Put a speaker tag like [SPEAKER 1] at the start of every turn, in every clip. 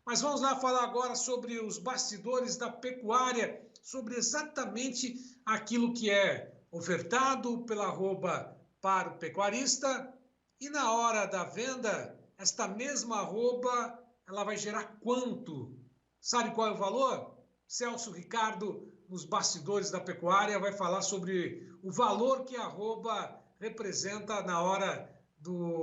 [SPEAKER 1] Mas vamos lá falar agora sobre os bastidores da pecuária, sobre exatamente aquilo que é ofertado pela arroba para o pecuarista e na hora da venda, esta mesma arroba, ela vai gerar quanto? Sabe qual é o valor? Celso Ricardo, nos bastidores da pecuária, vai falar sobre o valor que a arroba representa na hora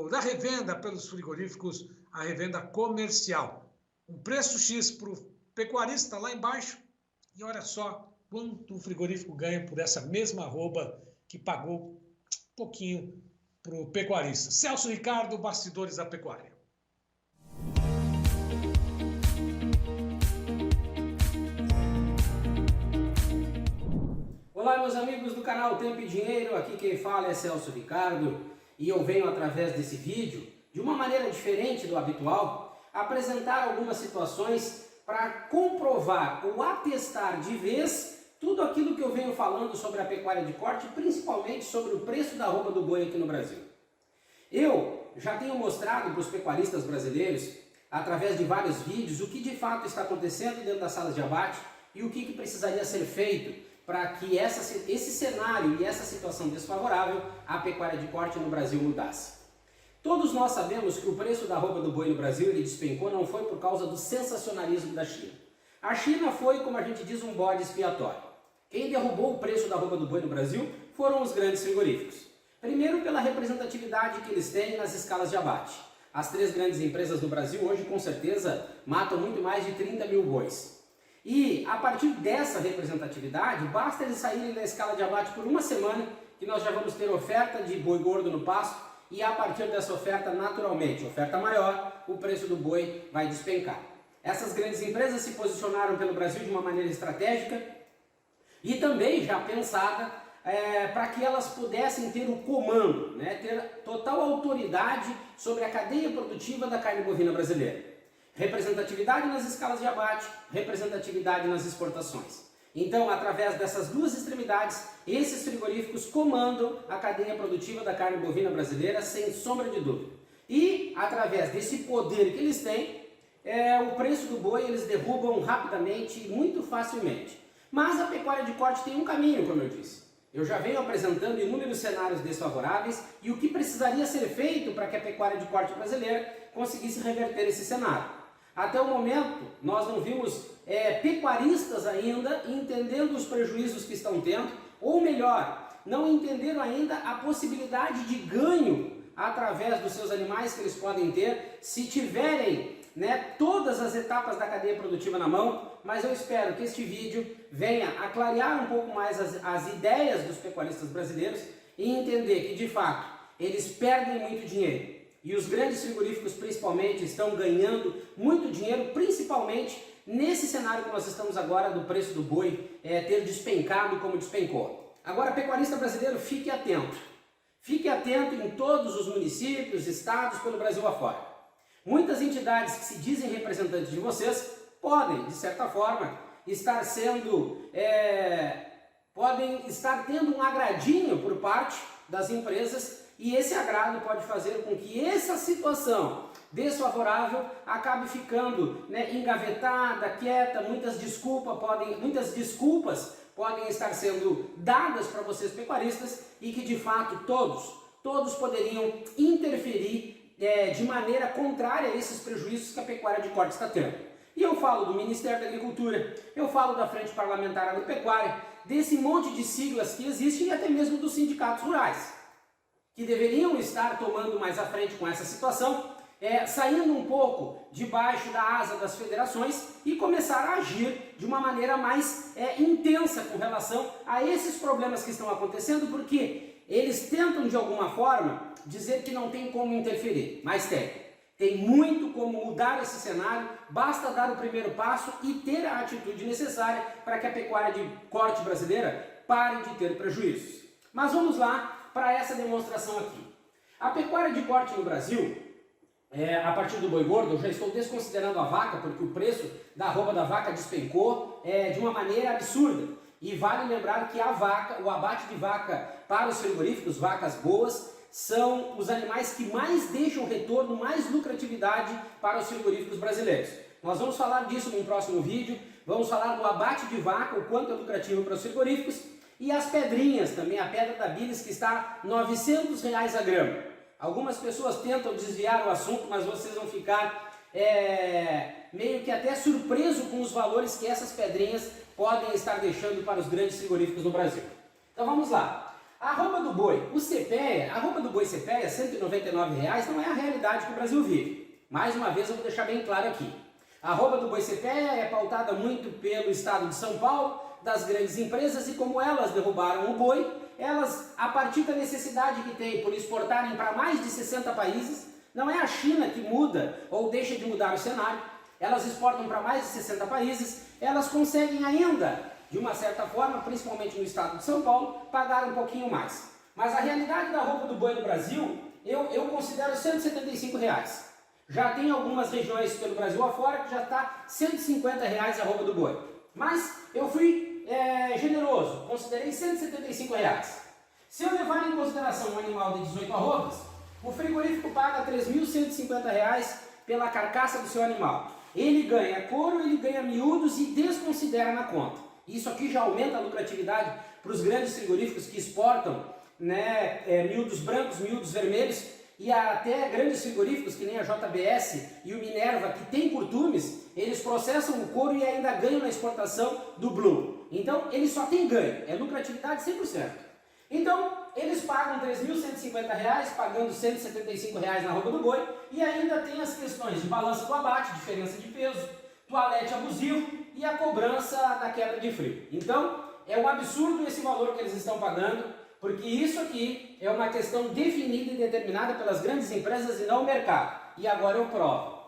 [SPEAKER 1] da revenda pelos frigoríficos, a revenda comercial. Um preço X para o pecuarista lá embaixo e olha só quanto o frigorífico ganha por essa mesma arroba que pagou um pouquinho para o pecuarista. Celso Ricardo, bastidores da pecuária.
[SPEAKER 2] Olá, meus amigos do canal Tempo e Dinheiro, aqui quem fala é Celso Ricardo e eu venho através desse vídeo, de uma maneira diferente do habitual, apresentar algumas situações para comprovar ou atestar de vez tudo aquilo que eu venho falando sobre a pecuária de corte, principalmente sobre o preço da arroba do boi aqui no Brasil. Eu já tenho mostrado para os pecuaristas brasileiros, através de vários vídeos, o que de fato está acontecendo dentro das salas de abate e o que precisaria ser feito para que esse cenário e essa situação desfavorável à pecuária de corte no Brasil mudasse. Todos nós sabemos que o preço da arroba do boi no Brasil ele despencou não foi por causa do sensacionalismo da China. A China foi, como a gente diz, um bode expiatório. Quem derrubou o preço da arroba do boi no Brasil foram os grandes frigoríficos. Primeiro pela representatividade que eles têm nas escalas de abate. As três grandes empresas do Brasil hoje com certeza matam muito mais de 30 mil bois. E a partir dessa representatividade, basta eles saírem da escala de abate por uma semana que nós já vamos ter oferta de boi gordo no pasto e a partir dessa oferta, naturalmente, oferta maior, o preço do boi vai despencar. Essas grandes empresas se posicionaram pelo Brasil de uma maneira estratégica e também já pensada para que elas pudessem ter o comando, ter total autoridade sobre a cadeia produtiva da carne bovina brasileira. Representatividade nas escalas de abate, representatividade nas exportações. Então, através dessas duas extremidades, esses frigoríficos comandam a cadeia produtiva da carne bovina brasileira, sem sombra de dúvida. E, através desse poder que eles têm, o preço do boi eles derrubam rapidamente e muito facilmente. Mas a pecuária de corte tem um caminho, como eu disse. Eu já venho apresentando inúmeros cenários desfavoráveis e o que precisaria ser feito para que a pecuária de corte brasileira conseguisse reverter esse cenário. Até o momento, nós não vimos pecuaristas ainda entendendo os prejuízos que estão tendo, ou melhor, não entenderam ainda a possibilidade de ganho através dos seus animais que eles podem ter se tiverem todas as etapas da cadeia produtiva na mão, mas eu espero que este vídeo venha a clarear um pouco mais as ideias dos pecuaristas brasileiros e entender que, de fato, eles perdem muito dinheiro. E os grandes frigoríficos, principalmente, estão ganhando muito dinheiro, principalmente nesse cenário que nós estamos agora do preço do boi ter despencado como despencou. Agora, pecuarista brasileiro, fique atento. Fique atento em todos os municípios, estados, pelo Brasil afora. Muitas entidades que se dizem representantes de vocês podem, de certa forma, estar tendo um agradinho por parte das empresas e esse agrado pode fazer com que essa situação desfavorável acabe ficando engavetada, quieta, muitas desculpas podem estar sendo dadas para vocês pecuaristas e que de fato todos poderiam interferir de maneira contrária a esses prejuízos que a pecuária de corte está tendo. E eu falo do Ministério da Agricultura, eu falo da Frente Parlamentar Agropecuária, desse monte de siglas que existem e até mesmo dos sindicatos rurais, que deveriam estar tomando mais à frente com essa situação, saindo um pouco debaixo da asa das federações e começar a agir de uma maneira mais intensa com relação a esses problemas que estão acontecendo, porque eles tentam de alguma forma dizer que não tem como interferir, mas tem. Tem muito como mudar esse cenário, basta dar o primeiro passo e ter a atitude necessária para que a pecuária de corte brasileira pare de ter prejuízos. Mas vamos lá para essa demonstração aqui. A pecuária de corte no Brasil, a partir do boi gordo, eu já estou desconsiderando a vaca, porque o preço da arroba da vaca despencou de uma maneira absurda. E vale lembrar que a vaca, o abate de vaca para os frigoríficos, vacas boas, são os animais que mais deixam retorno, mais lucratividade para os frigoríficos brasileiros. Nós vamos falar disso num próximo vídeo, vamos falar do abate de vaca, o quanto é lucrativo para os frigoríficos, e as pedrinhas também, a pedra da bilis que está R$ 900 a grama. Algumas pessoas tentam desviar o assunto, mas vocês vão ficar meio que até surpreso com os valores que essas pedrinhas podem estar deixando para os grandes frigoríficos no Brasil. Então vamos lá. A arroba do boi, o CPEA, a arroba do boi CPEA, R$ 199, não é a realidade que o Brasil vive. Mais uma vez eu vou deixar bem claro aqui. A arroba do boi CPEA é pautada muito pelo estado de São Paulo, das grandes empresas, e como elas derrubaram o boi, elas, a partir da necessidade que tem por exportarem para mais de 60 países, não é a China que muda ou deixa de mudar o cenário, elas exportam para mais de 60 países, elas conseguem ainda, de uma certa forma, principalmente no estado de São Paulo, pagar um pouquinho mais. Mas a realidade da arroba do boi no Brasil, eu considero R$ 175. Já tem algumas regiões pelo Brasil afora que já está R$ 150 a arroba do boi. Mas eu fui generoso, considerei R$ 175. Se eu levar em consideração um animal de 18 arrobas, o frigorífico paga R$ 3.150 pela carcaça do seu animal. Ele ganha couro, ele ganha miúdos e desconsidera na conta. Isso aqui já aumenta a lucratividade para os grandes frigoríficos que exportam, né, miúdos brancos, miúdos vermelhos, e até grandes frigoríficos que nem a JBS e o Minerva, que tem curtumes, eles processam o couro e ainda ganham na exportação do Blue. Então eles só têm ganho, é lucratividade 100%. Então eles pagam R$ 3.150, pagando R$ 175 na arroba do boi, e ainda tem as questões de balança do abate, diferença de peso, toalete abusivo e a cobrança da quebra de frio. Então é um absurdo esse valor que eles estão pagando, porque isso aqui é uma questão definida e determinada pelas grandes empresas e não o mercado. E agora eu provo.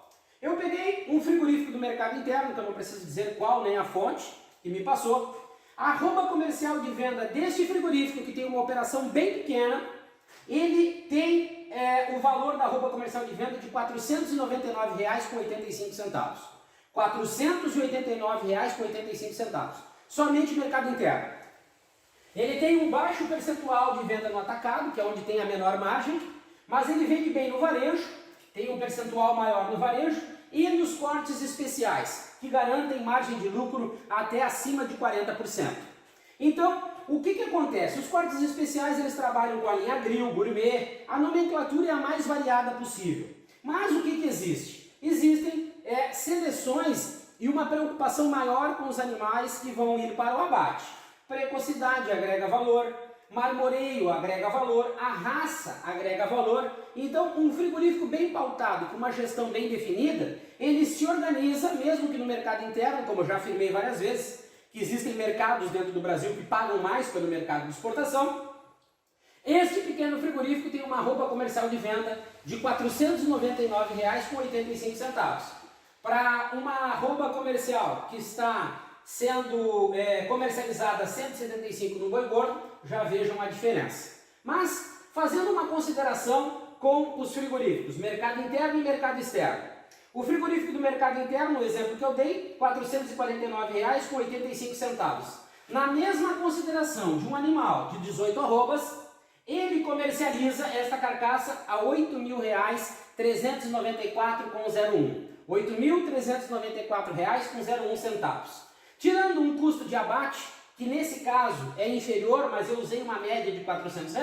[SPEAKER 2] Eu peguei um frigorífico do mercado interno, que eu não preciso dizer qual nem a fonte que me passou. A arroba comercial de venda deste frigorífico, que tem uma operação bem pequena, ele tem o valor da arroba comercial de venda de R$ 499,85. R$ 489,85. Somente mercado interno. Ele tem um baixo percentual de venda no atacado, que é onde tem a menor margem, mas ele vende bem no varejo, tem um percentual maior no varejo, e nos cortes especiais, que garantem margem de lucro até acima de 40%. Então, o que acontece? Os cortes especiais eles trabalham com a linha grill, gourmet, a nomenclatura é a mais variada possível. Mas o que existe? Existem seleções e uma preocupação maior com os animais que vão ir para o abate. Precocidade agrega valor, marmoreio agrega valor, a raça agrega valor. Então, um frigorífico bem pautado, com uma gestão bem definida, ele se organiza, mesmo que no mercado interno, como eu já afirmei várias vezes, que existem mercados dentro do Brasil que pagam mais pelo mercado de exportação. Este pequeno frigorífico tem uma arroba comercial de venda de R$ 499,85. Para uma arroba comercial que está sendo comercializada a 175 no boi gordo, já vejam a diferença. Mas, fazendo uma consideração com os frigoríficos, mercado interno e mercado externo. O frigorífico do mercado interno, o exemplo que eu dei, R$ 449,85. Na mesma consideração de um animal de 18 arrobas, ele comercializa esta carcaça a R$ 8.394,01. R$ 8.394,01. Tirando um custo de abate, que nesse caso é inferior, mas eu usei uma média de R$ 400,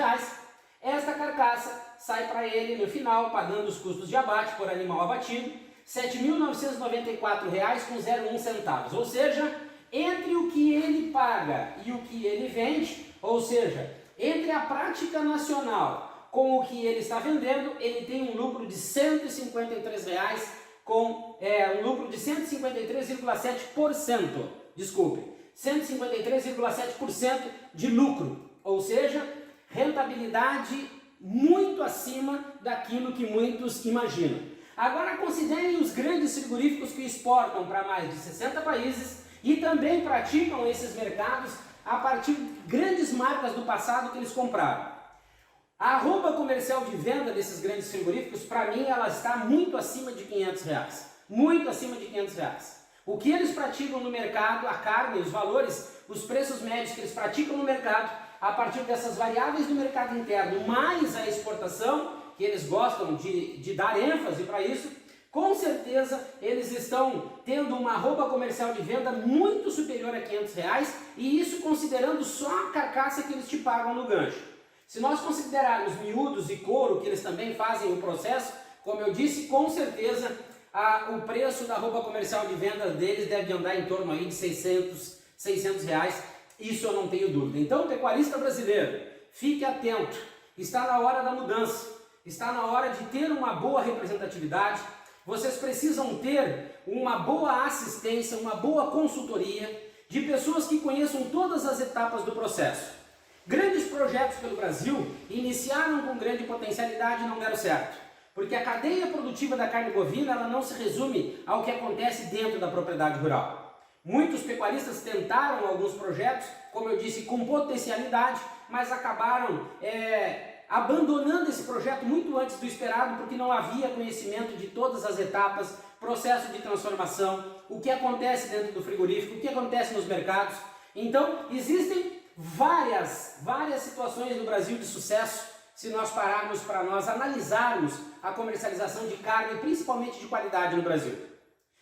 [SPEAKER 2] esta carcaça sai para ele no final, pagando os custos de abate por animal abatido, R$ 7.994,01. Ou seja, entre o que ele paga e o que ele vende, ou seja, entre a prática nacional com o que ele está vendendo, ele tem um lucro de R$ 153, com um lucro de 153,7%. Desculpe, 153,7% de lucro, ou seja, rentabilidade muito acima daquilo que muitos imaginam. Agora considerem os grandes frigoríficos que exportam para mais de 60 países e também praticam esses mercados a partir de grandes marcas do passado que eles compraram. A arroba comercial de venda desses grandes frigoríficos, para mim, ela está muito acima de R$ 500. Muito acima de R$ 500. O que eles praticam no mercado, a carne, os valores, os preços médios que eles praticam no mercado, a partir dessas variáveis do mercado interno, mais a exportação, que eles gostam de dar ênfase para isso, Com certeza eles estão tendo uma arroba comercial de venda muito superior a R$500 e isso considerando só a carcaça que eles te pagam no gancho. Se nós considerarmos miúdos e couro, que eles também fazem o processo, como eu disse, com certeza o preço da arroba comercial de venda deles deve andar em torno aí de R$600, isso eu não tenho dúvida. Então, pecuarista brasileiro, fique atento, está na hora da mudança, está na hora de ter uma boa representatividade. Vocês precisam ter uma boa assistência, uma boa consultoria de pessoas que conheçam todas as etapas do processo. Grandes projetos pelo Brasil iniciaram com grande potencialidade e não deram certo, porque a cadeia produtiva da carne bovina ela não se resume ao que acontece dentro da propriedade rural. Muitos pecuaristas tentaram alguns projetos, como eu disse, com potencialidade, mas acabaram abandonando esse projeto muito antes do esperado, porque não havia conhecimento de todas as etapas, processo de transformação, o que acontece dentro do frigorífico, o que acontece nos mercados. Então, existem várias situações no Brasil de sucesso, se nós pararmos para nós analisarmos a comercialização de carne, principalmente de qualidade no Brasil.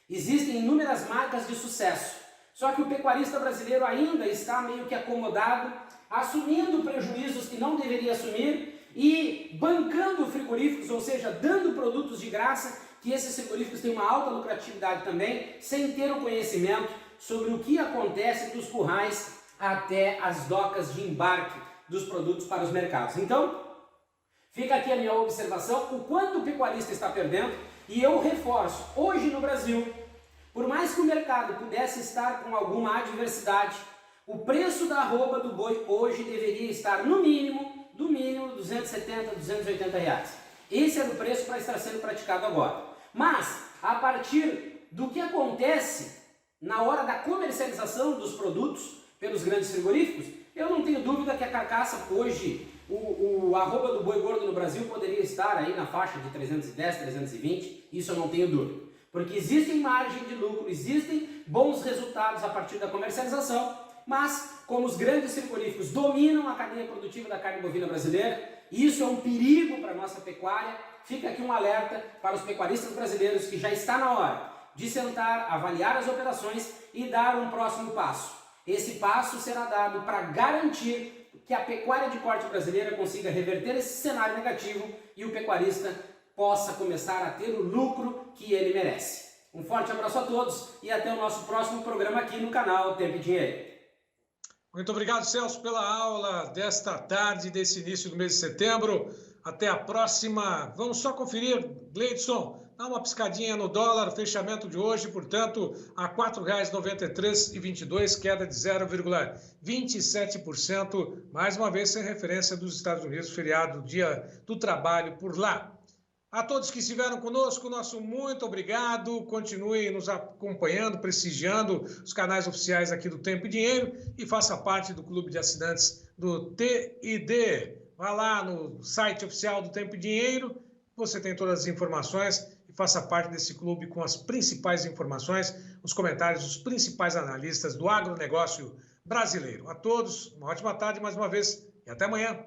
[SPEAKER 2] Existem inúmeras marcas de sucesso, só que o pecuarista brasileiro ainda está meio que acomodado, assumindo prejuízos que não deveria assumir, e bancando frigoríficos, ou seja, dando produtos de graça, que esses frigoríficos têm uma alta lucratividade também, sem ter o conhecimento sobre o que acontece dos currais até as docas de embarque dos produtos para os mercados. Então, fica aqui a minha observação, o quanto o pecuarista está perdendo, e eu reforço, hoje no Brasil, por mais que o mercado pudesse estar com alguma adversidade, o preço da arroba do boi hoje deveria estar no mínimo R$270, R$280. Esse era o preço para estar sendo praticado agora. Mas, a partir do que acontece na hora da comercialização dos produtos pelos grandes frigoríficos, eu não tenho dúvida que a carcaça hoje, o arroba do boi gordo no Brasil poderia estar aí na faixa de 310, 320, isso eu não tenho dúvida. Porque existem margem de lucro, existem bons resultados a partir da comercialização, mas como os grandes frigoríficos dominam a cadeia produtiva da carne bovina brasileira, isso é um perigo para a nossa pecuária. Fica aqui um alerta para os pecuaristas brasileiros que já está na hora de sentar, avaliar as operações e dar um próximo passo. Esse passo será dado para garantir que a pecuária de corte brasileira consiga reverter esse cenário negativo e o pecuarista possa começar a ter o lucro que ele merece. Um forte abraço a todos e até o nosso próximo programa aqui no canal Tempo e Dinheiro.
[SPEAKER 1] Muito obrigado, Celso, pela aula desta tarde, desse início do mês de setembro. Até a próxima. Vamos só conferir, Gleidson, dá uma piscadinha no dólar, fechamento de hoje, portanto, a R$ 4,93,22, queda de 0,27%, mais uma vez sem referência dos Estados Unidos, feriado, dia do trabalho por lá. A todos que estiveram conosco, nosso muito obrigado. Continue nos acompanhando, prestigiando os canais oficiais aqui do Tempo e Dinheiro e faça parte do clube de assinantes do TID. Vá lá no site oficial do Tempo e Dinheiro, você tem todas as informações e faça parte desse clube com as principais informações, os comentários dos principais analistas do agronegócio brasileiro. A todos, uma ótima tarde mais uma vez e até amanhã.